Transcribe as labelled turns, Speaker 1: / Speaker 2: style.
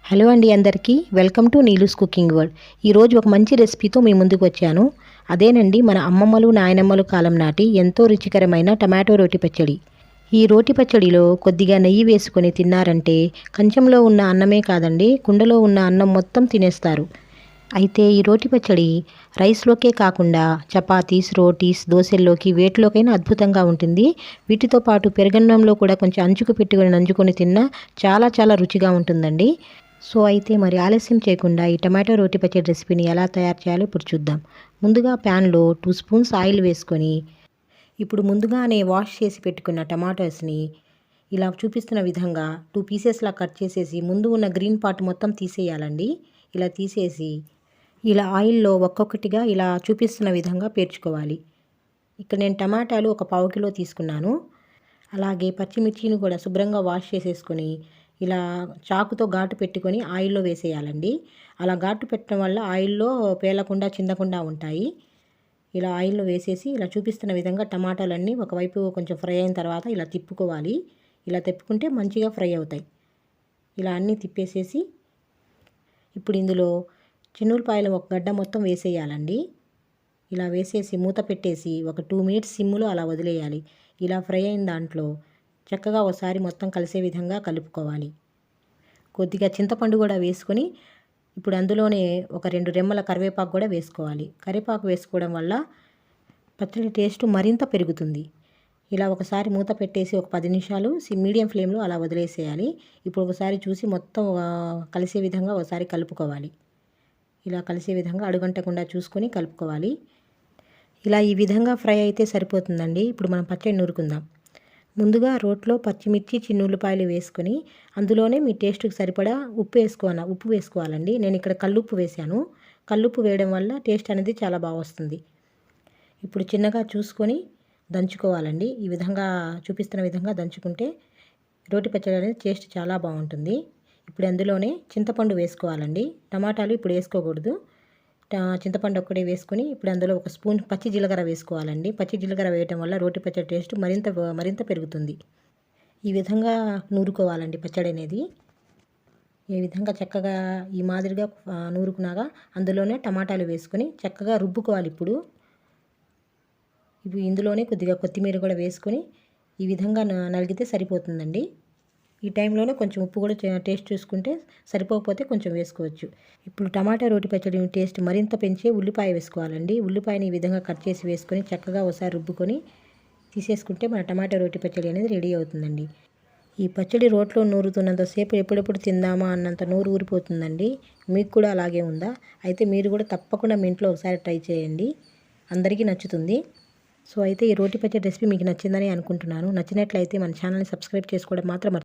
Speaker 1: Hello అండి అందరికీ welcome to Neelu's cooking world. ఈరోజు ఒక మంచి రెసిపీతో మీ ముందుకు వచ్చాను. అదేనండి మన అమ్మమ్మలు నాయనమ్మలు కాలం నాటి ఎంతో రుచికరమైన టమాటో రోటి పచ్చడి. ఈ రోటి పచ్చడిలో కొద్దిగా నెయ్యి వేసుకొని తిన్నారంటే కంచంలో ఉన్న అన్నమే కాదండి, కుండలో ఉన్న అన్నం మొత్తం తినేస్తారు. అయితే ఈ రోటి పచ్చడి రైస్లోకే కాకుండా చపాతీస్, రోటీస్, దోశల్లోకి వేటిలోకైనా అద్భుతంగా ఉంటుంది. వీటితో పాటు పెరుగన్నంలో కూడా కొంచెం అంచుకు పెట్టుకొని నంజుకొని తిన్నా చాలా చాలా రుచిగా ఉంటుందండి. సో అయితే మరి ఆలస్యం చేయకుండా ఈ టమాటో రోటి పచ్చడి రెసిపీని ఎలా తయారు చేయాలో ఇప్పుడు చూద్దాం. ముందుగా ప్యాన్లో 2 స్పూన్స్ ఆయిల్ వేసుకొని ఇప్పుడు ముందుగానే వాష్ చేసి పెట్టుకున్న టమాటోస్ని ఇలా చూపిస్తున్న విధంగా 2 పీసెస్లా కట్ చేసేసి ముందు ఉన్న గ్రీన్ పార్ట్ మొత్తం తీసేయాలండి. ఇలా తీసేసి ఇలా ఆయిల్లో ఒక్కొక్కటిగా ఇలా చూపిస్తున్న విధంగా పేర్చుకోవాలి. ఇక్కడ నేను టమాటాలు ఒక 1/2 కిలో తీసుకున్నాను. అలాగే పచ్చిమిర్చిని కూడా శుభ్రంగా వాష్ చేసేసుకొని ఇలా చాకుతో ఘాటు పెట్టుకొని ఆయిల్లో వేసేయాలండి. అలా ఘాటు పెట్టడం వల్ల ఆయిల్లో పేలకుండా చిందకుండా ఉంటాయి. ఇలా ఆయిల్లో వేసేసి ఇలా చూపిస్తున్న విధంగా టమాటాలన్నీ ఒకవైపు కొంచెం ఫ్రై అయిన తర్వాత ఇలా తిప్పుకోవాలి. ఇలా తిప్పుకుంటే మంచిగా ఫ్రై అవుతాయి. ఇలా అన్నీ తిప్పేసేసి ఇప్పుడు ఇందులో చిన్నులపాయలు ఒక గడ్డ మొత్తం వేసేయాలండి. ఇలా వేసేసి మూత పెట్టేసి ఒక 2 మినిట్స్ సిమ్లో అలా వదిలేయాలి. ఇలా ఫ్రై అయిన దాంట్లో చక్కగా ఒకసారి మొత్తం కలిసే విధంగా కలుపుకోవాలి. కొద్దిగా చింతపండు కూడా వేసుకొని ఇప్పుడు అందులోనే ఒక 2 రెమ్మల కరివేపాకు కూడా వేసుకోవాలి. కరివేపాకు వేసుకోవడం వల్ల పచ్చడి టేస్ట్ మరింత పెరుగుతుంది. ఇలా ఒకసారి మూత పెట్టేసి ఒక 10 నిమిషాలు మీడియం ఫ్లేమ్లో అలా వదిలేసేయాలి. ఇప్పుడు ఒకసారి చూసి మొత్తం కలిసే విధంగా ఒకసారి కలుపుకోవాలి. ఇలా కలిసే విధంగా అడుగంటకుండా చూసుకొని కలుపుకోవాలి. ఇలా ఈ విధంగా ఫ్రై అయితే సరిపోతుందండి. ఇప్పుడు మనం పచ్చడి నూరుకుందాం. ముందుగా రోట్లో పచ్చిమిర్చి, చిన్నుల్లిపాయలు వేసుకొని అందులోనే మీ టేస్ట్కి సరిపడా ఉప్పు వేసుకోవాలండి. నేను ఇక్కడ కల్లుప్పు వేసాను. కల్లుప్పు వేయడం వల్ల టేస్ట్ అనేది చాలా బాగా వస్తుంది. ఇప్పుడు చిన్నగా చూసుకొని దంచుకోవాలండి. ఈ విధంగా చూపిస్తున్న విధంగా దంచుకుంటే రోటి పచ్చడి అనేది టేస్ట్ చాలా బాగుంటుంది. ఇప్పుడు అందులోనే చింతపండు వేసుకోవాలండి. టమాటాలు ఇప్పుడు వేసుకోకూడదు. చింతపండు ఒక్కటే వేసుకొని ఇప్పుడు అందులో 1 స్పూన్ పచ్చి జీలకర్ర వేసుకోవాలండి. పచ్చి జీలకర్ర వేయటం వల్ల రోటి పచ్చడి టేస్ట్ మరింత పెరుగుతుంది. ఈ విధంగా నూరుకోవాలండి పచ్చడి అనేది. ఈ విధంగా చక్కగా ఈ మాదిరిగా నూరుకున్నాక అందులోనే టమాటాలు వేసుకొని చక్కగా రుబ్బుకోవాలి. ఇప్పుడు ఇందులోనే కొద్దిగా కొత్తిమీర కూడా వేసుకొని ఈ విధంగా నలిగితే సరిపోతుందండి. ఈ టైంలోనే కొంచెం ఉప్పు కూడా టేస్ట్ చూసుకుంటే సరిపోకపోతే కొంచెం వేసుకోవచ్చు. ఇప్పుడు టమాటా రోటి పచ్చడి టేస్ట్ మరింత పెంచే ఉల్లిపాయ వేసుకోవాలండి. ఉల్లిపాయని ఈ విధంగా కట్ చేసి వేసుకొని చక్కగా ఒకసారి రుబ్బుకొని తీసేసుకుంటే మన టమాటా రోటి పచ్చడి అనేది రెడీ అవుతుందండి. ఈ పచ్చడి రోట్లో నూరుతున్నంతసేపు ఎప్పుడెప్పుడు తిందామా అన్నంత నూరు ఊరిపోతుందండి. మీకు కూడా అలాగే ఉందా? అయితే మీరు కూడా తప్పకుండా మీ ఇంట్లో ఒకసారి ట్రై చేయండి. అందరికీ నచ్చుతుంది. సో అయితే ఈ రోటి పచ్చడి రెసిపీ మీకు నచ్చిందని అనుకుంటున్నాను. నచ్చినట్లయితే మన ఛానల్ని సబ్స్క్రైబ్ చేసుకోవడం మాత్రం